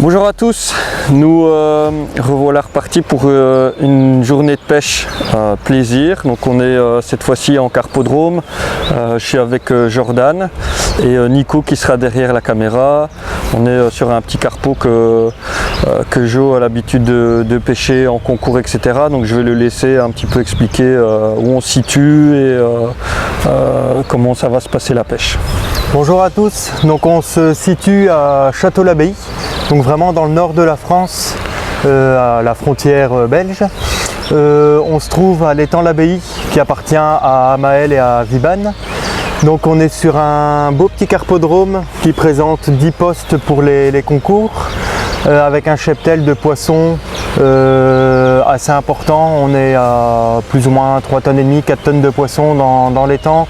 Bonjour à tous, nous revoilà repartis pour une journée de pêche plaisir. Donc on est cette fois-ci en carpodrome, je suis avec Jordan et Nico qui sera derrière la caméra. On est sur un petit carpo que Jo a l'habitude de pêcher en concours, etc. Donc je vais le laisser un petit peu expliquer où on se situe et comment ça va se passer la pêche. Bonjour à tous, donc on se situe à Château-l'Abbaye, donc vraiment dans le nord de la France, à la frontière belge. On se trouve à l'étang l'Abbaye qui appartient à Amael et à Vibane. Donc on est sur un beau petit carpodrome qui présente 10 postes pour les concours, avec un cheptel de poissons assez important. On est à plus ou moins 3,5 tonnes, 4 tonnes de poissons dans l'étang,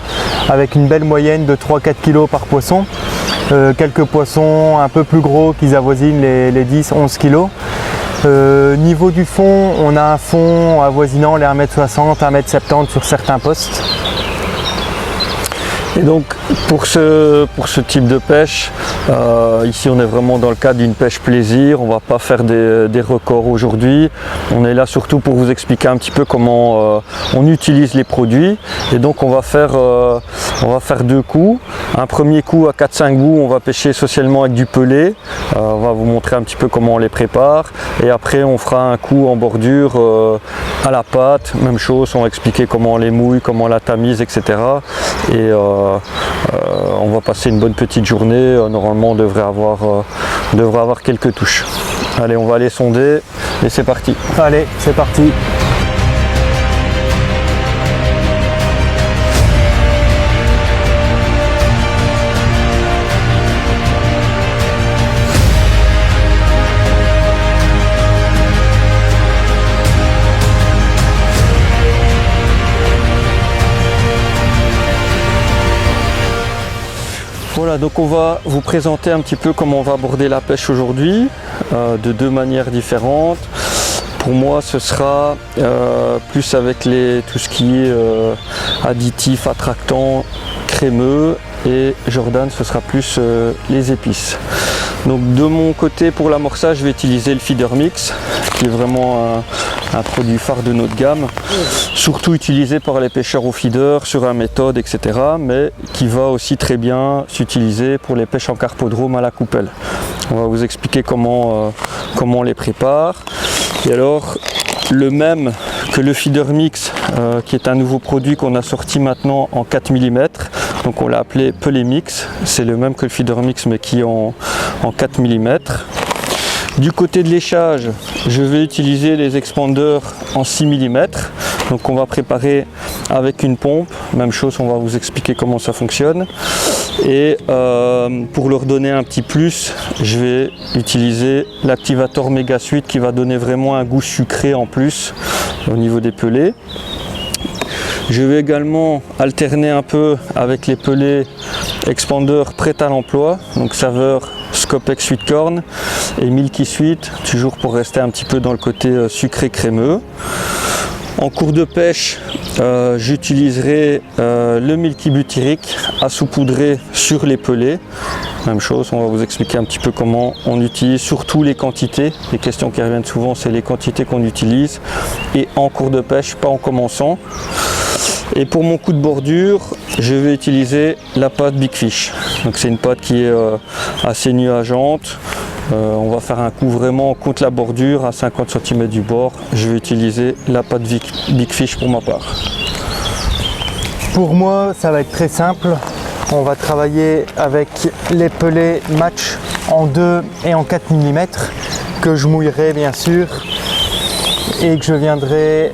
avec une belle moyenne de 3-4 kg par poisson. Quelques poissons un peu plus gros qui avoisinent les 10-11 kg. Niveau du fond, on a un fond avoisinant les 1,60 m, 1,70 m sur certains postes. Et donc pour ce type de pêche, ici on est vraiment dans le cadre d'une pêche plaisir, on ne va pas faire des records aujourd'hui. On est là surtout pour vous expliquer un petit peu comment on utilise les produits. Et donc on va faire deux coups. Un premier coup à 4-5 bouts, on va pêcher essentiellement avec du pelé. On va vous montrer un petit peu comment on les prépare. Et après on fera un coup en bordure à la pâte, même chose, on va expliquer comment on les mouille, comment on la tamise, etc. Et on va passer une bonne petite journée. Normalement on devrait avoir quelques touches. Allez, on va aller sonder et c'est parti. Allez, c'est parti. Voilà, donc on va vous présenter un petit peu comment on va aborder la pêche aujourd'hui, de deux manières différentes. Pour moi, ce sera plus avec tout ce qui est additif, attractant, crémeux, et Jordan, ce sera plus les épices. Donc de mon côté, pour l'amorçage, je vais utiliser le Feeder Mix, qui est vraiment un produit phare de notre gamme, surtout utilisé par les pêcheurs au feeder sur un méthode, etc., mais qui va aussi très bien s'utiliser pour les pêches en carpodrome à la coupelle. On va vous expliquer comment on les prépare. Et alors, le même que le Feeder Mix, qui est un nouveau produit qu'on a sorti maintenant en 4 mm, donc on l'a appelé Pelé Mix, c'est le même que le Feeder Mix mais qui est en 4 mm. Du côté de léchage, je vais utiliser les expandeurs en 6 mm. Donc on va préparer avec une pompe, même chose, on va vous expliquer comment ça fonctionne. Et pour leur donner un petit plus, je vais utiliser l'activator Mega Sweet qui va donner vraiment un goût sucré en plus au niveau des pelés. Je vais également alterner un peu avec les pelés expandeurs prêts à l'emploi, donc saveur Scopex Sweet Corn et Milky Sweet, toujours pour rester un petit peu dans le côté sucré crémeux. En cours de pêche, j'utiliserai le Milky Butyric à saupoudrer sur les pelés. Même chose, on va vous expliquer un petit peu comment on utilise, surtout les quantités. Les questions qui reviennent souvent, c'est les quantités qu'on utilise. Et en cours de pêche, pas en commençant. Et pour mon coup de bordure, je vais utiliser la pâte Big Fish. Donc c'est une pâte qui est assez nuageante. On va faire un coup vraiment contre la bordure à 50 cm du bord. Je vais utiliser la pâte Big Fish pour ma part. Pour moi, ça va être très simple. On va travailler avec les pelés match en 2 et en 4 mm que je mouillerai bien sûr et que je viendrai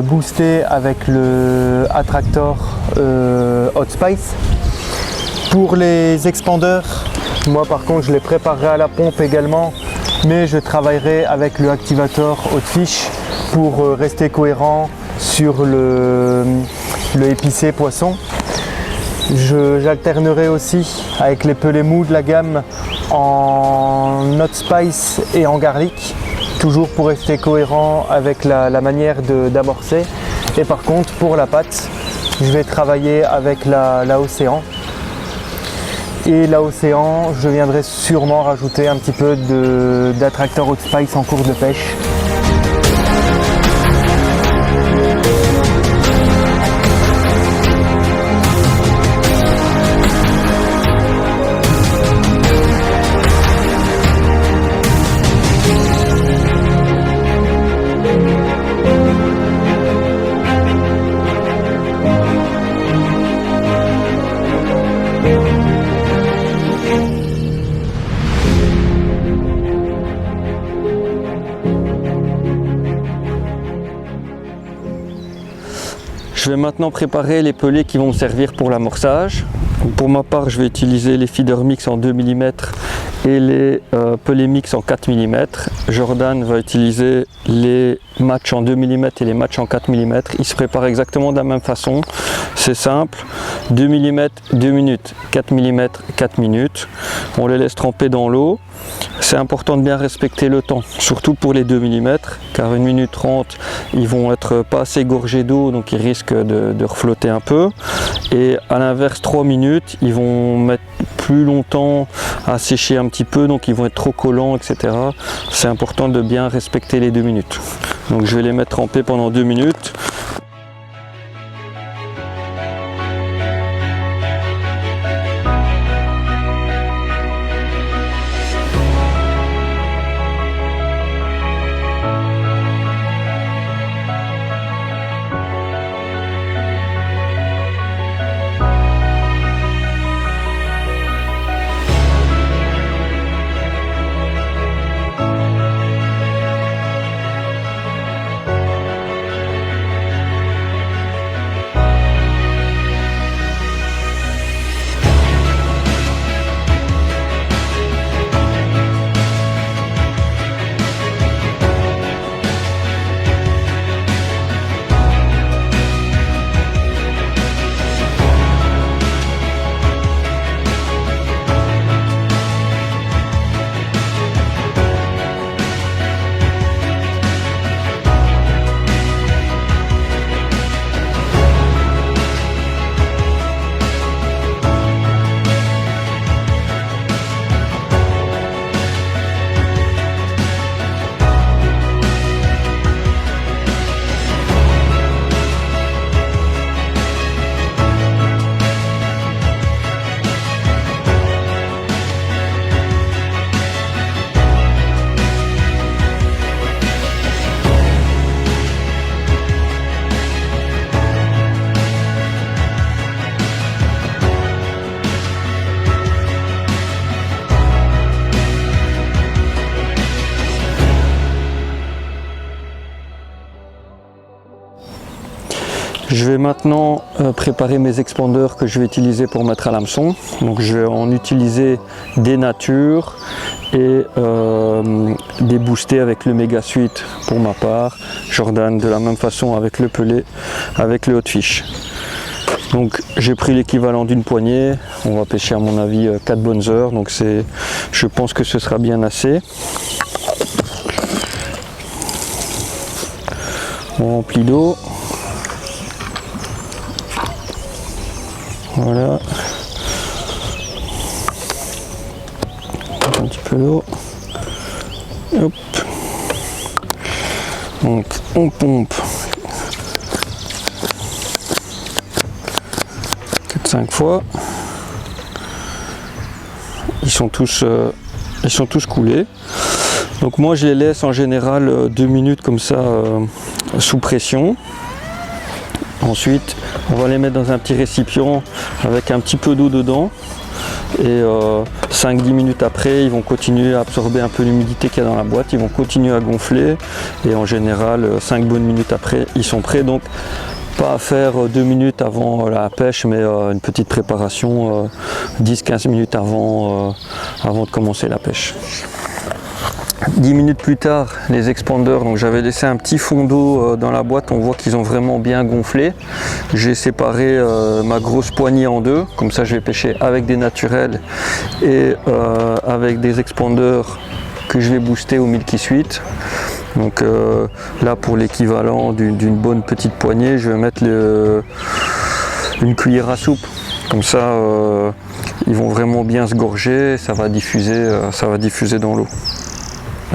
booster avec le Attractor Hot Spice. Pour les expandeurs, moi par contre je les préparerai à la pompe également, mais je travaillerai avec le Activator Hot Fish pour rester cohérent sur le épicé poisson. J'alternerai aussi avec les pelés mous de la gamme en Hot Spice et en garlic, toujours pour rester cohérent avec la manière d'amorcer. Et par contre pour la pâte, je vais travailler avec la Océan. Et l'océan, je viendrai sûrement rajouter un petit peu d'attracteur Hot Spice en cours de pêche. Je vais maintenant préparer les pelets qui vont me servir pour l'amorçage. Pour ma part, je vais utiliser les feeder mix en 2 mm et les pelets mix en 4 mm. Jordan va utiliser les matchs en 2 mm et les matchs en 4 mm. Ils se préparent exactement de la même façon. C'est simple, 2 mm, 2 minutes, 4 mm, 4 minutes. On les laisse tremper dans l'eau. C'est important de bien respecter le temps, surtout pour les 2 mm, car 1 minute 30, ils vont être pas assez gorgés d'eau, donc ils risquent de reflotter un peu. Et à l'inverse, 3 minutes, ils vont mettre plus longtemps à sécher un petit peu, donc ils vont être trop collants, etc. C'est important de bien respecter les 2 minutes. Donc je vais les mettre trempés pendant 2 minutes. Je vais maintenant préparer mes expandeurs que je vais utiliser pour mettre à l'hameçon. Donc je vais en utiliser des natures et des boostés avec le Mega Sweet pour ma part. Jordan de la même façon avec le pelé, avec le Hot Fish. Donc j'ai pris l'équivalent d'une poignée, on va pêcher à mon avis 4 bonnes heures, donc je pense que ce sera bien assez. On remplit d'eau. Voilà. Un petit peu d'eau. Hop. Donc on pompe 4-5 fois. Ils sont tous coulés. Donc moi je les laisse en général 2 minutes comme ça sous pression. Ensuite on va les mettre dans un petit récipient avec un petit peu d'eau dedans et 5-10 minutes après ils vont continuer à absorber un peu l'humidité qu'il y a dans la boîte, ils vont continuer à gonfler et en général 5 bonnes minutes après ils sont prêts. Donc pas à faire 2 minutes avant la pêche, mais une petite préparation 10-15 minutes avant de commencer la pêche. 10 minutes plus tard, les expandeurs, donc j'avais laissé un petit fond d'eau dans la boîte, on voit qu'ils ont vraiment bien gonflé. J'ai séparé ma grosse poignée en deux, comme ça je vais pêcher avec des naturels et avec des expandeurs que je vais booster au Milky Sweet. Donc là pour l'équivalent d'une bonne petite poignée, je vais mettre une cuillère à soupe. Comme ça, ils vont vraiment bien se gorger, ça va diffuser dans l'eau.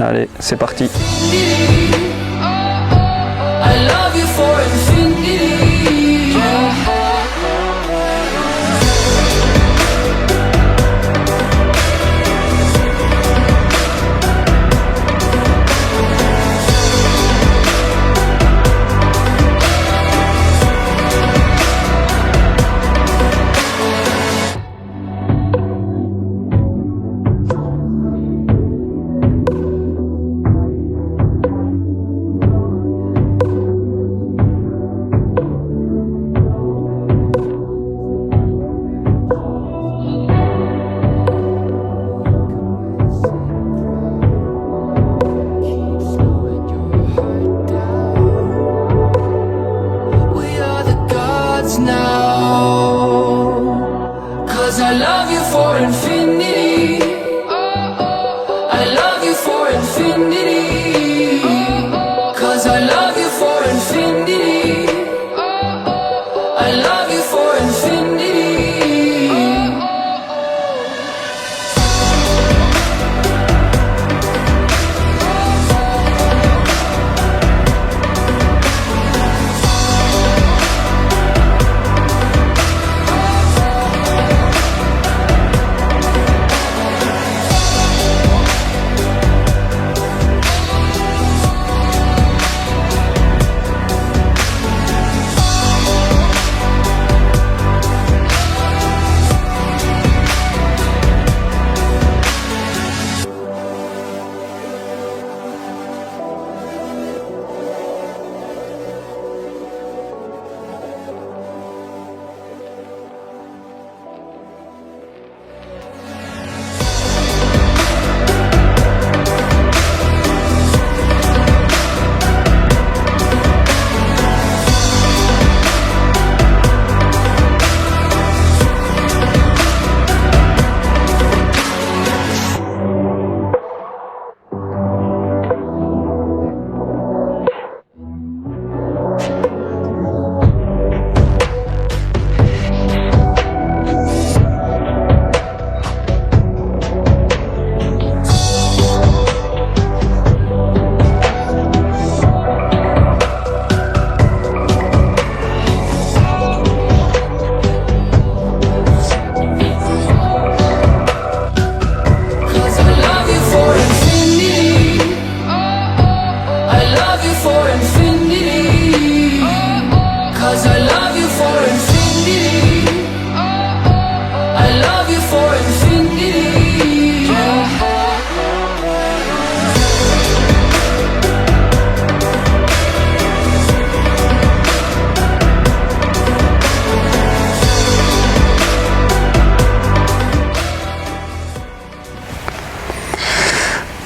Allez, c'est parti. I love you for infinity. I love you for infinity. I love you for infinity. 'Cause I love you for infinity. I love you for infinity.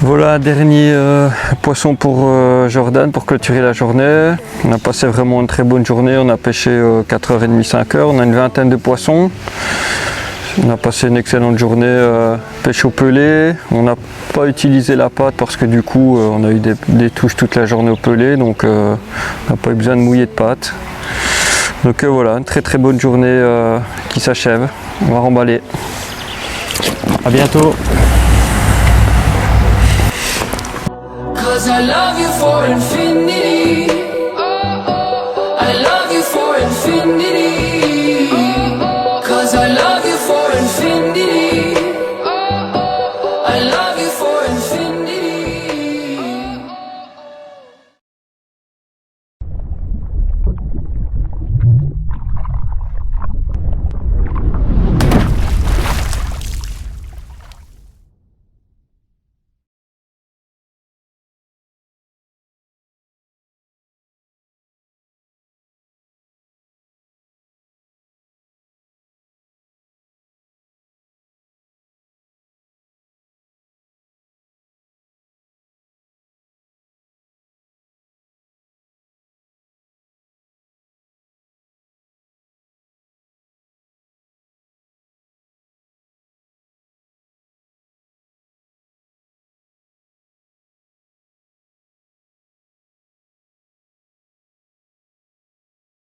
Voilà un dernier poisson pour Jordan pour clôturer la journée. On a passé vraiment une très bonne journée, on a pêché 4h30, 5h, on a une vingtaine de poissons. On a passé une excellente journée pêche au pelé. On n'a pas utilisé la patte parce que du coup on a eu des touches toute la journée au pelé, donc on n'a pas eu besoin de mouiller de patte. Donc voilà, une très très bonne journée qui s'achève. On va remballer. À bientôt. 'Cause I love you for infinity.